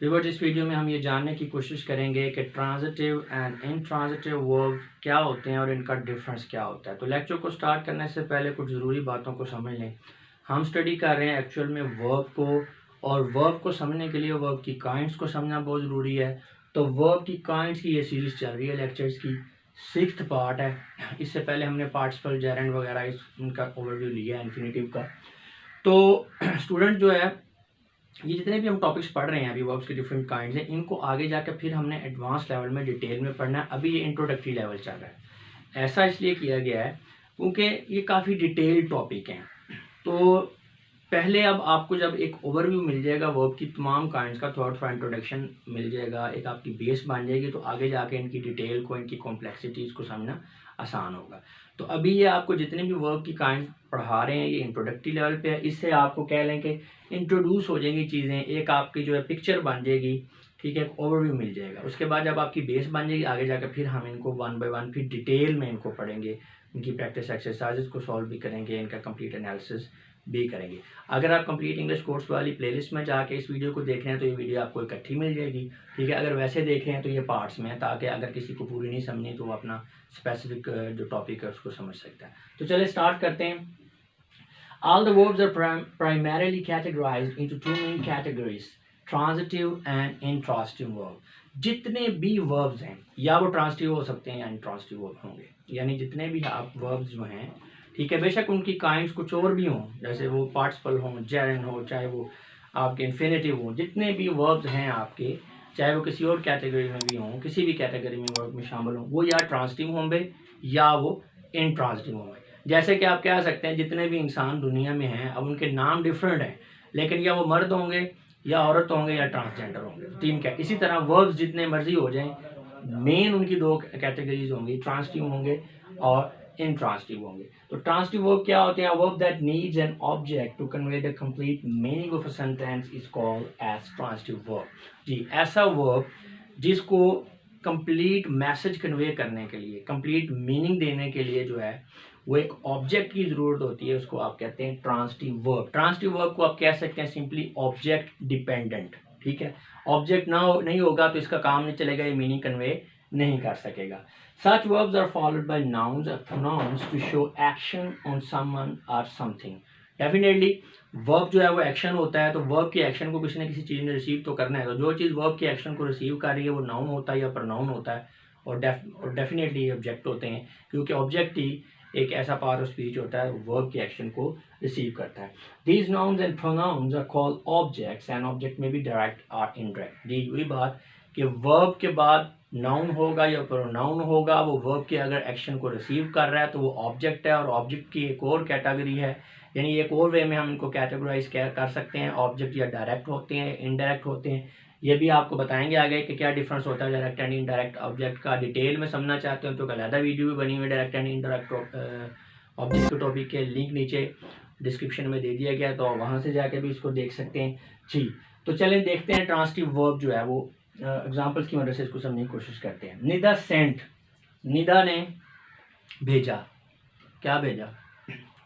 Viewers, इस video में हम ये जानने की कोशिश करेंगे कि ट्रांजिटिव एंड इनट्रांजिटिव वर्ब क्या होते हैं और इनका डिफरेंस क्या होता है। तो लेक्चर को स्टार्ट करने से पहले कुछ ज़रूरी बातों को समझ लें। हम स्टडी कर रहे हैं एक्चुअल में वर्ब को, और वर्ब को समझने के लिए वर्ब की काइंड्स को समझना बहुत ज़रूरी है। तो वर्ब की काइंड्स की ये सीरीज़ चल रही है लेक्चर्स की, 6th पार्ट है। इससे पहले हमने पार्टिसिपल, जेरेंड वगैरह इनका ओवरव्यू लिया है इन्फिनेटिव का। तो स्टूडेंट जो है, ये जितने भी हम टॉपिक्स पढ़ रहे हैं अभी वर्ब्स के डिफरेंट काइंड्स हैं, इनको आगे जाकर फिर हमने एडवांस लेवल में डिटेल में पढ़ना है। अभी ये इंट्रोडक्टरी लेवल चल रहा है। ऐसा इसलिए किया गया है क्योंकि ये काफ़ी डिटेल्ड टॉपिक हैं। तो पहले अब आपको जब एक ओवरव्यू मिल जाएगा वर्ब की तमाम काइंड्स का, थोड़ा इंट्रोडक्शन मिल जाएगा, एक आपकी बेस बन जाएगी, तो आगे जाके इनकी डिटेल को, इनकी कॉम्प्लेक्सिटीज़ को समझना आसान होगा। तो अभी ये आपको जितने भी वर्ब की काइंड पढ़ा रहे हैं ये इंट्रोडक्टरी लेवल पे है। इससे आपको कह लें कि इंट्रोड्यूस हो जाएंगी चीज़ें, एक आपकी जो है पिक्चर बन जाएगी, ठीक है, एक ओवरव्यू मिल जाएगा। उसके बाद जब आपकी बेस बन जाएगी, आगे जाकर फिर हम इनको वन बाय वन फिर डिटेल में इनको पढ़ेंगे, इनकी प्रैक्टिस एक्सरसाइजेस को सॉल्व भी करेंगे, इनका कंप्लीट एनालिसिस भी करेंगे। अगर आप कंप्लीट इंग्लिश कोर्स वाली प्लेलिस्ट में जाके इस वीडियो को देख रहे हैं तो ये वीडियो आपको इकट्ठी मिल जाएगी, ठीक है। अगर वैसे देख रहे हैं तो ये पार्ट्स में है, ताकि अगर किसी को पूरी नहीं समझनी तो वो अपना स्पेसिफिक जो टॉपिक है उसको समझ सकता है। तो चलिए स्टार्ट करते हैं। All the verbs are primarily categorized into two main categories, transitive and intransitive verb. जितने भी verbs हैं, या वो ट्रांसिटिव हो सकते हैं या इंट्रांसिटिव वर्ब होंगे, यानी जितने भी आप verbs जो हैं, ठीक है, बेशक उनकी काइंड्स कुछ और भी हों, जैसे वो पार्टिसिपल हों, जेरेंड हो, चाहे वो आपके इन्फिनेटिव हों, जितने भी वर्ब्स हैं आपके, चाहे वो किसी और कैटेगरी में भी हों, किसी भी कैटेगरी में वर्ब में शामिल हों, वो या ट्रांसिटिव होंगे या वो इंट्रांसिटिव होंगे। जैसे कि आप कह सकते हैं जितने भी इंसान दुनिया में हैं, अब उनके नाम डिफरेंट हैं, लेकिन या वो मर्द होंगे या औरत होंगे या ट्रांसजेंडर होंगे, तीन क्या। इसी तरह वर्ब्स जितने मर्जी हो जाएं, मेन उनकी दो कैटेगरीज होंगी, ट्रांसिटिव होंगे और इंट्रांसिटिव होंगे। तो ट्रांसिटिव वर्ब क्या होते हैं? Verb that needs an object to convey the complete meaning of a sentence is called as transitive verb. जी, ऐसा वर्ब जिसको कंप्लीट मैसेज कन्वे करने के लिए, कंप्लीट मीनिंग देने के लिए जो है वो एक ऑब्जेक्ट की ज़रूरत होती है, उसको आप कहते हैं ट्रांसिटिव वर्ब। ट्रांसिटिव वर्ब को आप कह सकते हैं सिंपली ऑब्जेक्ट डिपेंडेंट, ठीक है। ऑब्जेक्ट ना हो, नहीं होगा तो इसका काम नहीं चलेगा, ये मीनिंग कन्वे नहीं कर सकेगा। Such verbs are followed by nouns or pronouns to show action on someone or something. Definitely verb जो है वो एक्शन होता है, तो वर्ब के एक्शन को किसी न किसी चीज़ ने रिसीव तो करना है। तो जो चीज़ वर्ब के एक्शन को रिसीव कर रही है वो नाउन होता है या प्रोनाउन होता है, और डेफिनेटली ऑब्जेक्ट होते हैं, क्योंकि ऑब्जेक्ट ही एक ऐसा पार्ट ऑफ स्पीच होता है वर्ब के एक्शन को रिसीव करता है। These nouns and pronouns are called objects and object may be direct or indirect. जी, वही बात कि वर्ब के बाद नाउन होगा या प्रोनाउन होगा, वो वर्ब के अगर एक्शन को रिसीव कर रहा है तो वो ऑब्जेक्ट है, और ऑब्जेक्ट की एक और कैटेगरी है, यानी एक और वे में हम इनको कैटेगराइज कर सकते हैं। ऑब्जेक्ट या डायरेक्ट होते हैं, इनडायरेक्ट होते हैं, ये भी आपको बताएंगे आगे कि क्या डिफरेंस होता है डायरेक्ट एंड इनडायरेक्ट ऑब्जेक्ट का। डिटेल में समझना चाहते हो तो एक अलग वीडियो भी बनी हुई है डायरेक्ट एंड इनडायरेक्ट ऑब्जेक्ट के टॉपिक के, लिंक नीचे डिस्क्रिप्शन में दे दिया गया, तो वहाँ से जाके भी इसको देख सकते हैं। जी, तो चलें देखते हैं ट्रांसिटिव वर्ब जो है वो एग्जाम्पल्स की मदद से इसको समझने की कोशिश करते हैं। निदा सेंट, निदा ने भेजा। क्या भेजा?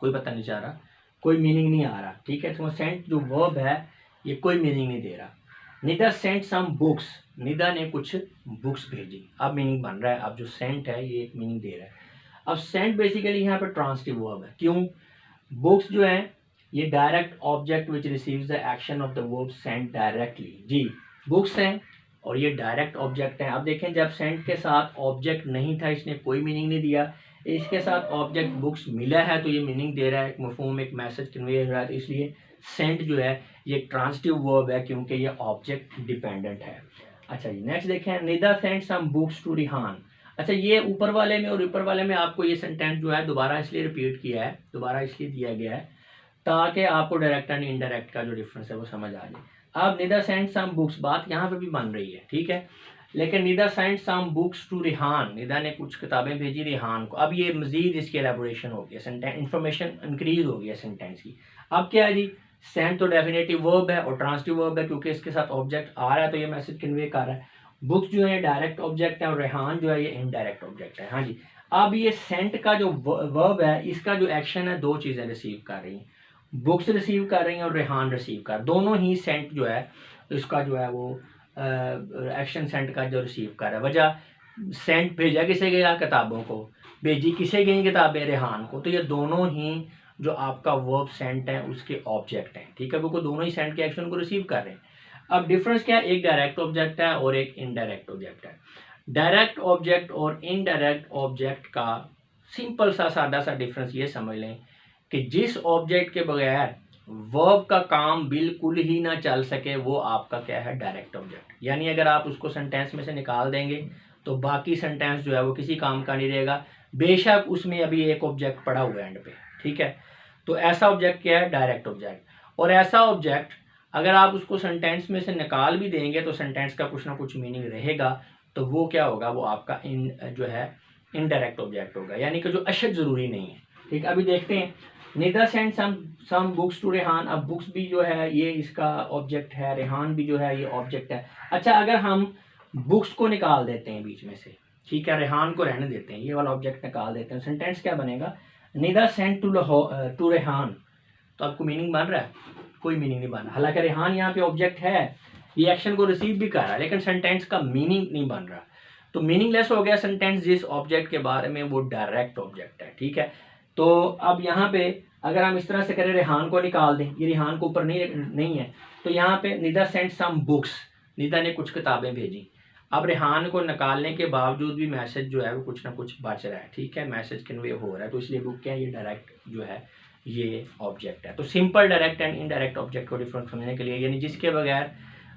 कोई पता नहीं चल रहा, कोई मीनिंग नहीं आ रहा, ठीक है। तो सेंट जो वर्ब है ये कोई मीनिंग नहीं दे रहा। Nida sent some books, Nida ने कुछ बुक्स भेजी। अब मीनिंग बन रहा है, अब जो सेंट है ये एक मीनिंग दे रहा है। अब सेंट बेसिकली यहाँ पर ट्रांसिटिव वर्ब है। क्यों? बुक्स जो है ये direct object which receives the action of the verb sent directly. जी, बुक्स हैं और ये डायरेक्ट ऑब्जेक्ट है। अब देखें, जब सेंट के साथ ऑब्जेक्ट नहीं था, इसने कोई मीनिंग नहीं दिया, इसके साथ ऑब्जेक्ट बुक्स मिला है तो ये मीनिंग दे रहा है, एक मफहूम, एक मैसेज कन्वे हो रहा है। तो इसलिए सेंट जो है ये ट्रांसिटिव वर्ब है, क्योंकि ये ऑब्जेक्ट डिपेंडेंट है। अच्छा जी, नेक्स्ट देखें, Nida sent some books to Rihan. अच्छा, ये ऊपर वाले में और ऊपर वाले में आपको ये सेंटेंस जो है दोबारा इसलिए रिपीट किया है, दोबारा इसलिए दिया गया है ताकि आपको डायरेक्ट एंड इनडायरेक्ट का जो डिफरेंस है वो समझ आ जाए। अब निदा सेंट सम बुक्स, बात यहाँ पे भी बन रही है, ठीक है, लेकिन Nida sent some books to Rihan, Nida ने कुछ किताबें भेजी रिहान को। अब ये मजीद इसकी एलेबोरेशन हो गया, सेंटेंस इन्फॉर्मेशन इंक्रीज हो गया सेंटेंस की। अब क्या है जी, सेंट तो डेफिनेटिव वर्ब है और ट्रांसिटिव वर्ब है, क्योंकि इसके साथ ऑब्जेक्ट आ रहा है तो ये मैसेज कन्वे कर रहा है। बुक्स जो है डायरेक्ट ऑब्जेक्ट है और रेहान जो है ये इनडायरेक्ट ऑब्जेक्ट है। हाँ जी, अब ये सेंट का जो वर्ब है इसका जो एक्शन है, दो चीज़ें रिसीव कर रही हैं, बुक्स रिसीव कर रही हैं और रेहान रिसीव कर, दोनों ही सेंट जो है इसका जो है वो एक्शन सेंड का जो रिसीव कर रहा है। वजह सेंड भेजा किसे गया, किताबों को। भेजी किसे गई किताबें, रेहान को। तो ये दोनों ही जो आपका वर्ब सेंट है उसके ऑब्जेक्ट हैं, ठीक है, वो दोनों ही सेंड के एक्शन को रिसीव कर रहे हैं। अब डिफरेंस क्या है, एक डायरेक्ट ऑब्जेक्ट है और एक इनडायरेक्ट ऑब्जेक्ट है। डायरेक्ट ऑब्जेक्ट और इनडायरेक्ट ऑब्जेक्ट का सिंपल सा सादा सा डिफरेंस ये समझ लें कि जिस ऑब्जेक्ट के बगैर वर्ब का काम बिल्कुल ही ना चल सके वो आपका क्या है, डायरेक्ट ऑब्जेक्ट। यानी अगर आप उसको सेंटेंस में से निकाल देंगे तो बाकी सेंटेंस जो है वो किसी काम का नहीं रहेगा, बेशक उसमें अभी एक ऑब्जेक्ट पड़ा हुआ है एंड पे, ठीक है। तो ऐसा ऑब्जेक्ट क्या है, डायरेक्ट ऑब्जेक्ट। और ऐसा ऑब्जेक्ट अगर आप उसको सेंटेंस में से निकाल भी देंगे तो सेंटेंस का कुछ ना कुछ मीनिंग रहेगा, तो वो क्या होगा, वो आपका जो है इनडायरेक्ट ऑब्जेक्ट होगा, यानी कि जो अशद ज़रूरी नहीं है, ठीक है। अभी देखते हैं, Nida send some books to Rehan. अब बुक्स भी जो है ये इसका ऑब्जेक्ट है, रेहान भी जो है ये ऑब्जेक्ट है। अच्छा, अगर हम बुक्स को निकाल देते हैं बीच में से, ठीक है, रेहान को रहने देते हैं, ये वाला ऑब्जेक्ट निकाल देते हैं, सेंटेंस क्या बनेगा, निदा सेंड टू रेहान। तो आपको मीनिंग बन रहा है, कोई मीनिंग नहीं बन रहा। हालांकि रेहान यहाँ पे ऑब्जेक्ट है, ये एक्शन को रिसीव भी कर रहा है, लेकिन सेंटेंस का मीनिंग नहीं बन रहा। तो मीनिंगलेस हो गया सेंटेंस जिस ऑब्जेक्ट के बारे में वो डायरेक्ट ऑब्जेक्ट है, ठीक है। तो अब यहाँ पे अगर हम इस तरह से करें, रेहान को निकाल दें, ये रेहान को ऊपर नहीं है, तो यहाँ पे Nida send some books, Nida ने कुछ किताबें भेजी। अब रेहान को निकालने के बावजूद भी मैसेज जो है वो कुछ ना कुछ बच रहा है, ठीक है, मैसेज कन्वे हो रहा है, तो इसलिए बुक क्या है, ये डायरेक्ट जो है ये ऑब्जेक्ट है। तो simple direct and indirect object को डिफरेंस समझने के लिए, यानी जिसके बगैर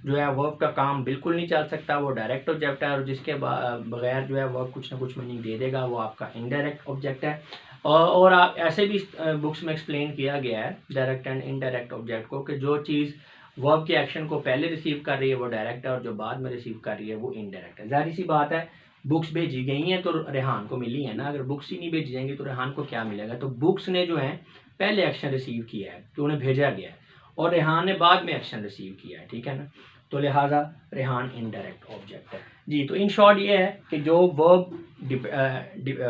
जो है वर्ब का काम बिल्कुल नहीं चल सकता वो डायरेक्ट ऑब्जेक्ट है, और जिसके बगैर जो है वर्ब कुछ ना कुछ मीनिंग दे देगा वो आपका इनडायरेक्ट ऑब्जेक्ट है। और आप ऐसे भी बुक्स में एक्सप्लेन किया गया है डायरेक्ट एंड इनडायरेक्ट ऑब्जेक्ट को, कि जो चीज़ वर्ब के एक्शन को पहले रिसीव कर रही है वो डायरेक्ट है और जो बाद में रिसीव कर रही है वो इनडायरेक्ट है। जाहिर सी बात है, बुक्स भेजी गई हैं तो रेहान को मिली है ना, अगर बुक्स ही नहीं भेजी जाएंगी तो रेहान को क्या मिलेगा। तो बुक्स ने जो है पहले एक्शन रिसीव किया है कि उन्हें भेजा गया है, और रेहान ने बाद में एक्शन रिसीव किया है, ठीक है ना। तो लिहाजा रेहान इनडायरेक्ट ऑब्जेक्ट है जी। तो इन शॉर्ट ये है कि जो वर्ब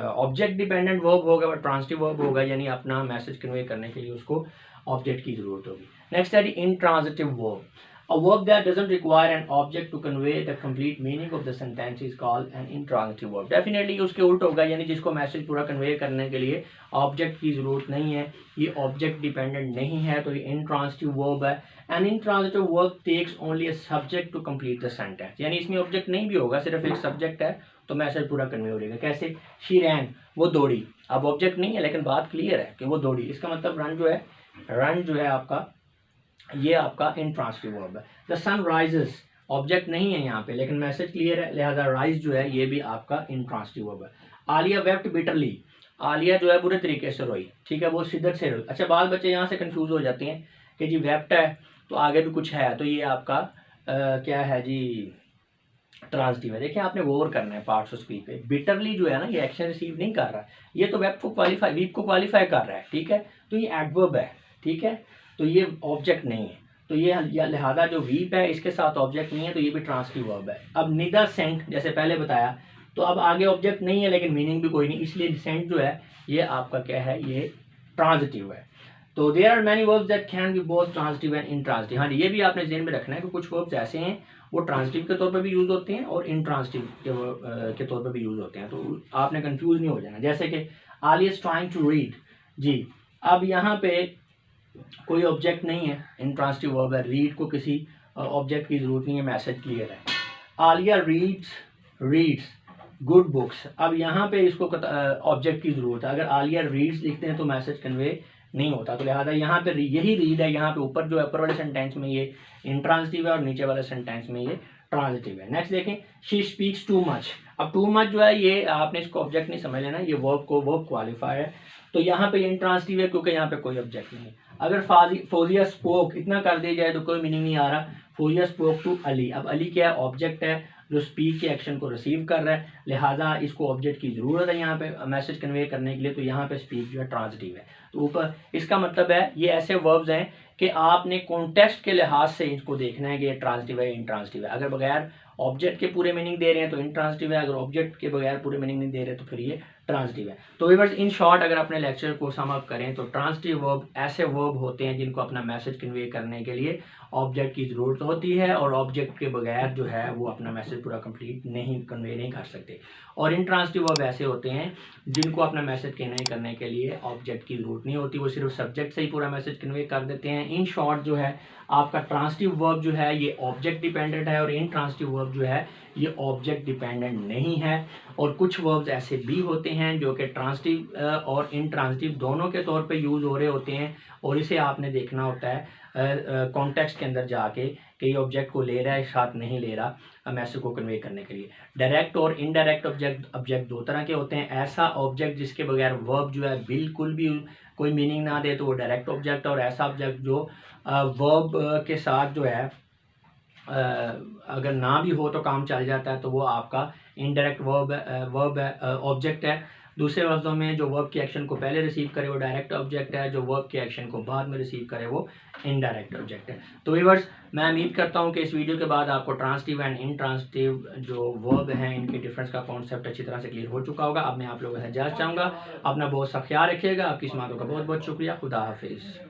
ऑब्जेक्ट डिपेंडेंट वर्ब होगा वो ट्रांसिटिव वर्ब होगा, यानी अपना मैसेज कन्वे करने के लिए उसको ऑब्जेक्ट की जरूरत होगी। नेक्स्ट है intransitive verb. A verb that doesn't require an object to convey the complete meaning of the sentence is called an intransitive verb. Definitely उसके उल्ट होगा, यानी जिसको मैसेज पूरा कन्वे करने के लिए ऑब्जेक्ट की ज़रूरत नहीं है, ये ऑब्जेक्ट डिपेंडेंट नहीं है, तो ये इंट्रांसिटिव वर्ब है। An intransitive verb takes only a subject to complete the sentence, यानी इसमें ऑब्जेक्ट नहीं भी होगा, सिर्फ एक सब्जेक्ट है तो मैसेज पूरा कन्वे हो जाएगा। कैसे, शी रैन, वो दौड़ी। अब ऑब्जेक्ट नहीं है लेकिन बात क्लियर है कि वो दौड़ी, इसका मतलब रन जो है, रन जो है आपका, ये आपका इंट्रांसिटिव वर्ब है। द सन राइजेस, ऑब्जेक्ट नहीं है यहाँ पे लेकिन मैसेज क्लियर है, लिहाजा राइज जो है ये भी आपका इंट्रांसिटिव वर्ब है। आलिया वेप्ट बिटरली, आलिया जो है बुरे तरीके से रोई, ठीक है, वो शिद्दत से रोई। अच्छा, बाल बच्चे यहाँ से कंफ्यूज हो जाते हैं कि जी वेप्ट है तो आगे भी कुछ है, तो ये आपका क्या है जी, ट्रांसिटिव है। देखिए आपने गौर करना है पार्ट्स ऑफ स्पीच पे। बिटरली जो है ना, ये एक्शन रिसीव नहीं कर रहा है, ये तो वेब को क्वालिफाई, वीप को क्वालिफाई कर रहा है, ठीक है, तो ये एडवर्ब है, ठीक है, तो ये ऑब्जेक्ट नहीं है, तो ये लिहाजा जो वीप है इसके साथ ऑब्जेक्ट नहीं है, तो ये भी ट्रांसिटिव वर्ब है। अब निदा सेंट जैसे पहले बताया, तो अब आगे ऑब्जेक्ट नहीं है लेकिन मीनिंग भी कोई नहीं, इसलिए सेंट जो है ये आपका क्या है, ये ट्रांसिटिव है। तो there are many verbs that can be both transitive and intransitive. हाँ, ये भी आपने ध्यान में रखना है कि कुछ वर्ब्स ऐसे हैं वो ट्रांसिटिव के तौर पर भी यूज़ होते हैं और इंट्रांसिटिव के तौर पर भी यूज़ होते हैं, तो आपने कंफ्यूज नहीं हो जाना। जैसे कि Alia is trying to read जी, अब यहाँ पे कोई ऑब्जेक्ट नहीं है, इंट्रांसिटिव वर्ब है, रीड को किसी ऑब्जेक्ट की जरूरत नहीं है, मैसेज क्लियर है। आलिया रीड्स गुड बुक्स, अब यहाँ पे इसको ऑब्जेक्ट की जरूरत है, अगर आलिया रीड्स लिखते हैं तो मैसेज कन्वे नहीं होता, तो लिहाजा यहाँ पे यही रीड है, यहाँ पे ऊपर जो है ऊपर वाले सेंटेंस में ये इंट्रांसिटिव है और नीचे वाले सेंटेंस में ये ट्रांसिटिव है। नेक्स्ट देखें, शी स्पीक्स टू मच। अब टू मच जो है ये आपने इसको ऑब्जेक्ट नहीं समझ लेना, ये वर्ब क्वालिफायर है, तो यहाँ पे इंट्रांसिटिव है क्योंकि यहाँ पे कोई ऑब्जेक्ट नहीं है। अगर फौजिया स्पोक इतना कर दिया जाए तो कोई मीनिंग नहीं आ रहा। फौजिया स्पोक टू अली, अब अली क्या है, ऑब्जेक्ट है जो स्पीक के एक्शन को रिसीव कर रहा है, लिहाजा इसको ऑब्जेक्ट की ज़रूरत है यहाँ पे मैसेज कन्वे करने के लिए, तो यहाँ पे स्पीक जो है ट्रांसिटिव है। तो ऊपर इसका मतलब है ये ऐसे वर्ब्स हैं कि आपने कॉन्टेक्स्ट के लिहाज से इसको देखना है कि ये ट्रांसिटिव है इंट्रांसिटिव है। अगर बगैर ऑब्जेक्ट के पूरे मीनिंग दे रहे हैं तो इंट्रांसिटिव है, अगर ऑब्जेक्ट के बगैर पूरे मीनिंग नहीं दे रहे तो फिर ये ट्रांजिटिव है। तो व्यूअर्स इन शॉर्ट अगर अपने लेक्चर को सम अप करें तो ट्रांजिटिव वर्ब ऐसे वर्ब होते हैं जिनको अपना मैसेज कन्वे करने के लिए ऑब्जेक्ट की ज़रूरत होती है और ऑब्जेक्ट के बगैर जो है वो अपना मैसेज पूरा कंप्लीट नहीं कन्वे नहीं कर सकते। और इंट्रांजिटिव वर्ब ऐसे होते हैं जिनको अपना मैसेज कन्वे करने के लिए ऑब्जेक्ट की ज़रूरत नहीं होती, वो सिर्फ सब्जेक्ट से ही पूरा मैसेज कन्वे कर देते हैं। इन शॉर्ट जो है आपका ट्रांजिटिव वर्ब जो है ये ऑब्जेक्ट डिपेंडेंट है और इंट्रांजिटिव वर्ब जो है ये ऑब्जेक्ट डिपेंडेंट नहीं है। और कुछ वर्ब्स ऐसे भी होते हैं जो कि ट्रांजिटिव और इंट्रांजिटिव दोनों के तौर पे यूज़ हो रहे होते हैं और इसे आपने देखना होता है कॉन्टेक्स्ट के अंदर जाके कि ये ऑब्जेक्ट को ले रहा है साथ नहीं ले रहा मैसेज को कन्वे करने के लिए। डायरेक्ट और इनडायरेक्ट ऑब्जेक्ट दो तरह के होते हैं। ऐसा ऑब्जेक्ट जिसके बगैर वर्ब जो है बिल्कुल भी कोई मीनिंग ना दे तो वो डायरेक्ट ऑब्जेक्ट, और ऐसा ऑब्जेक्ट जो वर्ब के साथ जो है अगर ना भी हो तो काम चल जाता है तो वो आपका इनडायरेक्ट वर्ब ऑब्जेक्ट है। दूसरे लफ्ज़ों में जो वर्ब के एक्शन को पहले रिसीव करे वो डायरेक्ट ऑब्जेक्ट है, जो वर्ब के एक्शन को बाद में रिसीव करे वो इनडायरेक्ट ऑब्जेक्ट है। तो व्यूअर्स मैं उम्मीद करता हूँ कि इस वीडियो के बाद आपको ट्रांजिटिव एंड इनट्रांजिटिव जो वर्ब हैं इनके डिफरेंस का कॉन्सेप्ट अच्छी तरह से क्लियर हो चुका होगा। अब मैं आप लोगों से इजाज़त चाहूँगा। अपना बहुत सा ख्याल रखिएगा। आपकी समातों का बहुत बहुत शुक्रिया। खुदा हाफिज़।